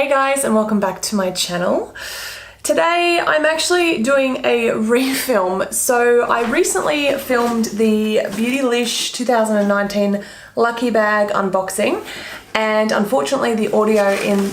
Hey guys, and welcome back to my channel. Today I'm actually doing a refilm. So I recently filmed the Beautylish 2019 Lucky Bag unboxing, and unfortunately the audio in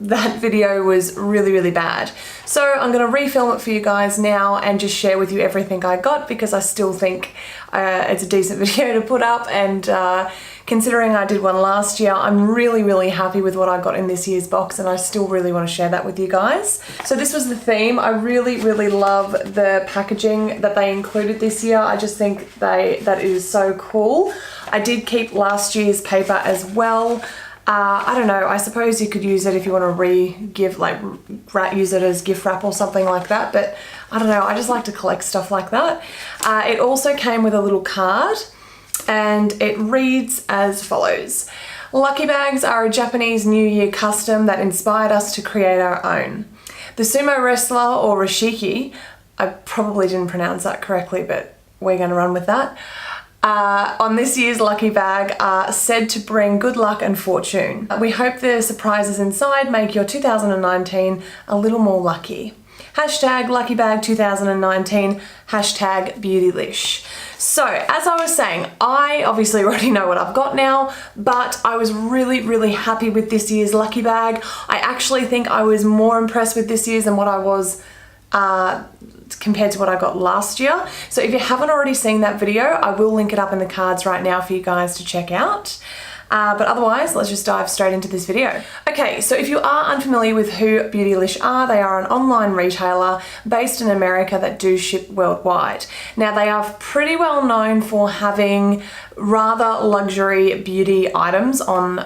that video was really bad. So I'm going to refilm it for you guys now and just share with you everything I got, because I still think it's a decent video to put up, and considering I did one last year, I'm really happy with what I got in this year's box, and I still really want to share that with you guys. So this was the theme. I really love the packaging that they included this year. I just think that is so cool. I did keep last year's paper as well. I don't know, I suppose you could use it if you want to use it as gift wrap or something like that, but I don't know, I just like to collect stuff like that. It also came with a little card, and it reads as follows. Lucky bags are a Japanese New Year custom that inspired us to create our own. The sumo wrestler, or Rishiki, I probably didn't pronounce that correctly, but we're going to run with that, on this year's lucky bag are said to bring good luck and fortune. We hope the surprises inside make your 2019 a little more lucky. Hashtag Lucky Bag 2019, hashtag Beautylish. So, as I was saying, I obviously already know what I've got now, but I was really happy with this year's lucky bag. I actually think I was more impressed with this year's than what I was compared to what I got last year. So if you haven't already seen that video, I will link it up in the cards right now for you guys to check out. But otherwise, let's just dive straight into this video. Okay, so if you are unfamiliar with who Beautylish are, they are an online retailer based in America that do ship worldwide. Now, they are pretty well known for having rather luxury beauty items on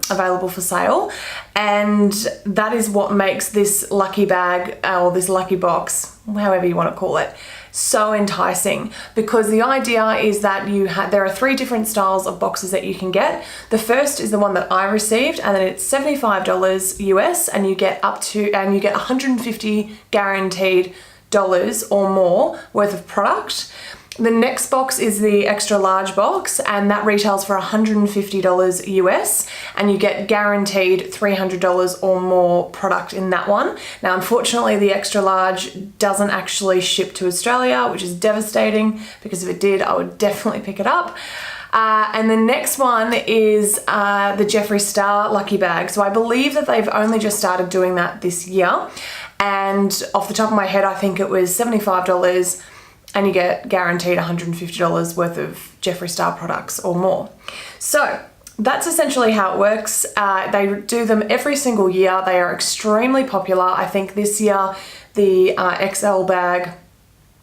available for sale, and that is what makes this lucky bag, or this lucky box, however you want to call it, so enticing, because the idea is that there are 3 different styles of boxes that you can get. The first is the one that I received, and then it's $75 US, and you get 150 guaranteed dollars or more worth of product. The next box is the extra large box, and that retails for $150 US, and you get guaranteed $300 or more product in that one. Now, unfortunately, the extra large doesn't actually ship to Australia, which is devastating, because if it did, I would definitely pick it up. And the next one is the Jeffree Star Lucky Bag. So I believe that they've only just started doing that this year, and off the top of my head, I think it was $75, and you get guaranteed $150 worth of Jeffree Star products or more. So that's essentially how it works. They do them every single year. They are extremely popular. I think this year the XL bag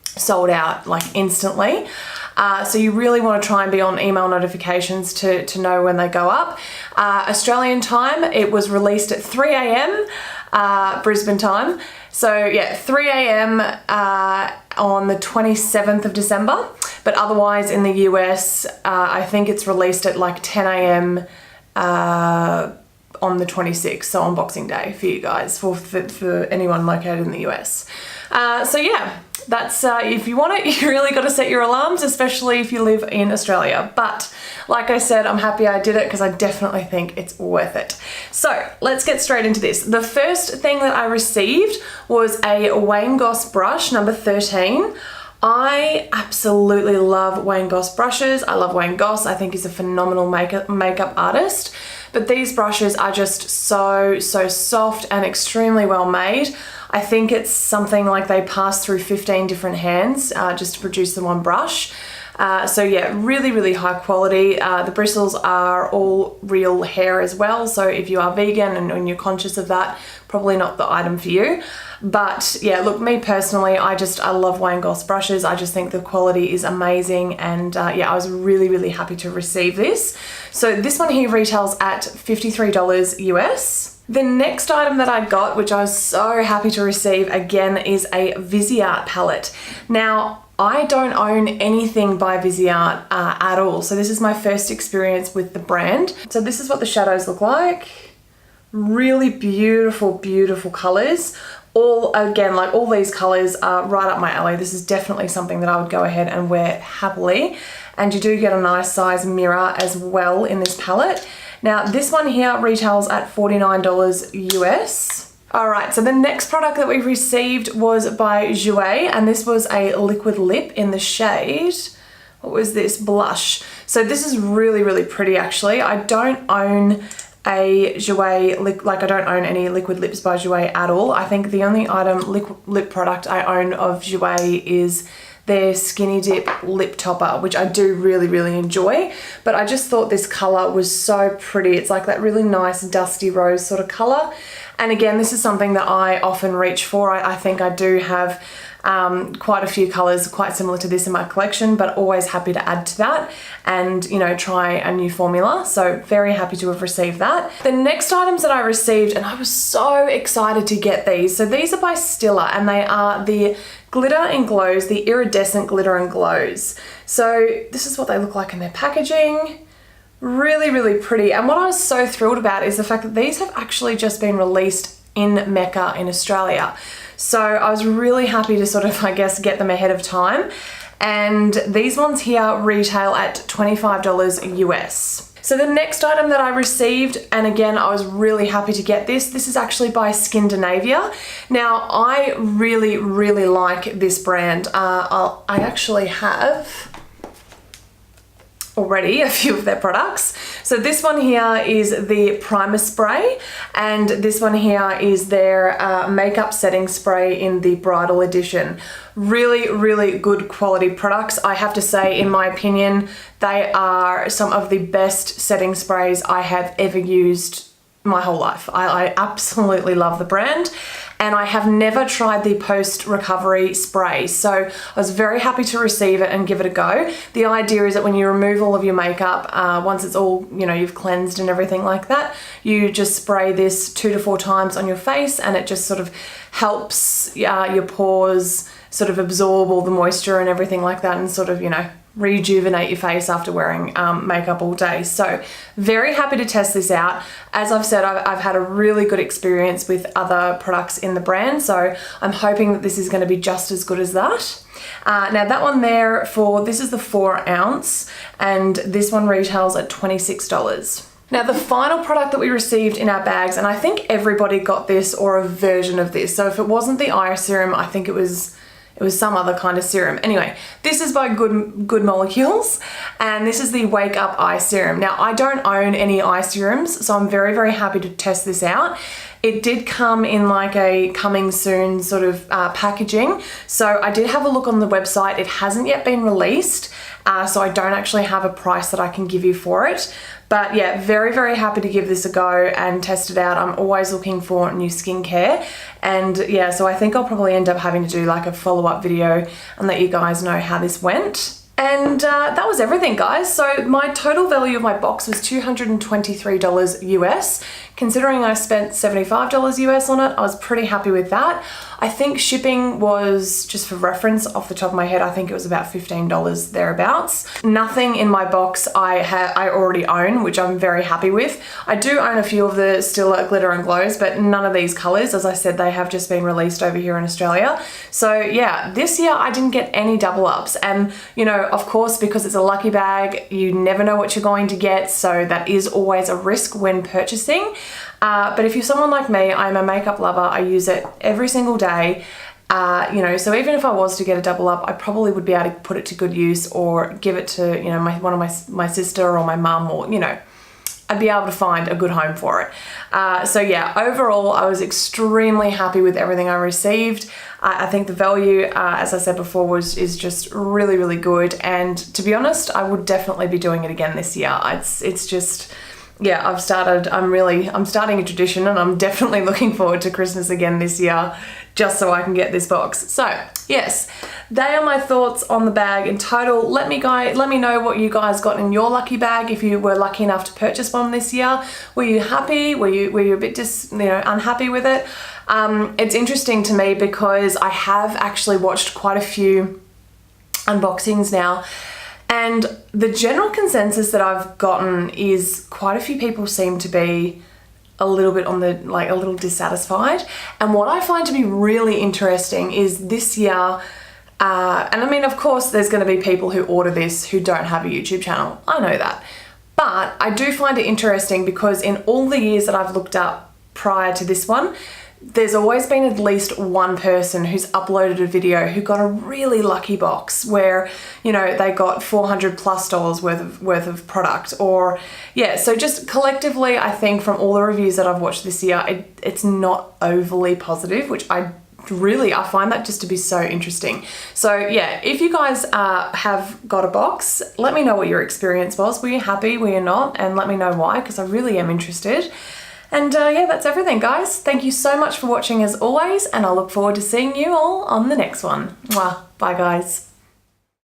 sold out like instantly. So you really want to try and be on email notifications to know when they go up. Australian time, it was released at 3 a.m. Brisbane time. So yeah, 3 a.m. On the 27th of December, but otherwise in the US, I think it's released at like 10 a.m. On the 26th, so on Boxing Day for you guys, for anyone located in the US. So yeah, that's if you want it, you really got to set your alarms, especially if you live in Australia. But like I said, I'm happy I did it, because I definitely think it's worth it. So let's get straight into this. The first thing that I received was a Wayne Goss brush, number 13. I absolutely love Wayne Goss brushes. I love Wayne Goss. I think he's a phenomenal makeup artist. But these brushes are just so soft and extremely well made. I think it's something like they pass through 15 different hands just to produce the one brush. So yeah, really high quality. The bristles are all real hair as well, so if you are vegan and you're conscious of that, probably not the item for you. But yeah, look, me personally, I love Wayne Goss brushes. I just think the quality is amazing, and yeah, I was really happy to receive this. So this one here retails at $53 US. The next item that I got, which I was so happy to receive again, is a Viseart palette. Now, I don't own anything by Viseart at all, so this is my first experience with the brand. So this is what the shadows look like. Really beautiful colors. Again, like all these colors are right up my alley. This is definitely something that I would go ahead and wear happily. And you do get a nice size mirror as well in this palette. Now this one here retails at $49 US. Alright, so the next product that we received was by Jeffree, and this was a liquid lip in the shade, what was this? Blush. So this is really, really pretty actually. I don't own a Jeffree, like I don't own any liquid lips by Jeffree at all. I think the only lip product I own of Jeffree is their Skinny Dip lip topper, which I do really, really enjoy. But I just thought this color was so pretty. It's like that really nice dusty rose sort of color. And again, this is something that I often reach for. I think I do have quite a few colors quite similar to this in my collection, but always happy to add to that and, you know, try a new formula. So very happy to have received that. The next items that I received, and I was so excited to get these. So these are by Stila, and they are the Glitter and Glows, the Iridescent Glitter and Glows. So this is what they look like in their packaging. Really, really pretty. And what I was so thrilled about is the fact that these have actually just been released in Mecca in Australia. So I was really happy to sort of, I guess, get them ahead of time. And these ones here retail at $25 US. So the next item that I received, and again, I was really happy to get this. This is actually by Skindinavia. Now, I really, really like this brand. I actually have already a few of their products. So this one here is the primer spray, and this one here is their makeup setting spray in the bridal edition. Really, really good quality products. I have to say, in my opinion, they are some of the best setting sprays I have ever used my whole life. I absolutely love the brand, and I have never tried the post-recovery spray, so I was very happy to receive it and give it a go. The idea is that when you remove all of your makeup, once it's all, you know, you've cleansed and everything like that, you just spray this 2 to 4 times on your face, and it just sort of helps your pores sort of absorb all the moisture and everything like that, and sort of, you know, rejuvenate your face after wearing makeup all day. So very happy to test this out. As I've said, I've had a really good experience with other products in the brand, so I'm hoping that this is going to be just as good as that. Now that one there, this is the 4 ounce, and this one retails at $26. Now the final product that we received in our bags, and I think everybody got this or a version of this, so if it wasn't the eye serum, I think it was some other kind of serum. Anyway, this is by Good Molecules, and this is the Wake Up Eye Serum. Now, I don't own any eye serums, so I'm very, very happy to test this out. It did come in like a coming soon sort of packaging, so I did have a look on the website. It hasn't yet been released, so I don't actually have a price that I can give you for it. But yeah, very, very happy to give this a go and test it out. I'm always looking for new skincare. And yeah, so I think I'll probably end up having to do like a follow-up video and let you guys know how this went. And that was everything, guys. So my total value of my box was $223 US. Considering I spent $75 US on it, I was pretty happy with that. I think shipping was, just for reference, off the top of my head, I think it was about $15 thereabouts. Nothing in my box I already own, which I'm very happy with. I do own a few of the Stila Glitter and Glows, but none of these colors. As I said, they have just been released over here in Australia. So yeah, this year I didn't get any double ups. And you know, of course, because it's a lucky bag, you never know what you're going to get. So that is always a risk when purchasing. But if you're someone like me, I'm a makeup lover. I use it every single day. You know, so even if I was to get a double up, I probably would be able to put it to good use or give it to, you know, one of my sister or my mum, or, you know, I'd be able to find a good home for it. So yeah, overall, I was extremely happy with everything I received. I think the value, as I said before, is just really, really good. And to be honest, I would definitely be doing it again this year. It's just, yeah, I'm starting a tradition, and I'm definitely looking forward to Christmas again this year, just so I can get this box. So yes, they are my thoughts on the bag in total. Let me know what you guys got in your lucky bag, if you were lucky enough to purchase one this year. Were you happy? Were you a bit unhappy with it? It's interesting to me because I have actually watched quite a few unboxings now, and the general consensus that I've gotten is quite a few people seem to be a little bit on the, like, a little dissatisfied. And what I find to be really interesting is this year, and I mean, of course, there's going to be people who order this who don't have a YouTube channel. I know that. But I do find it interesting because in all the years that I've looked up prior to this one, there's always been at least one person who's uploaded a video who got a really lucky box where, you know, they got $400+ worth of product, or yeah, so just collectively, I think from all the reviews that I've watched this year, it's not overly positive, which I find that just to be so interesting. So yeah, if you guys have got a box, let me know what your experience was. Were you happy? Were you not? And let me know why, because I really am interested. And yeah, that's everything, guys. Thank you so much for watching as always, and I look forward to seeing you all on the next one. Mwah. Bye, guys.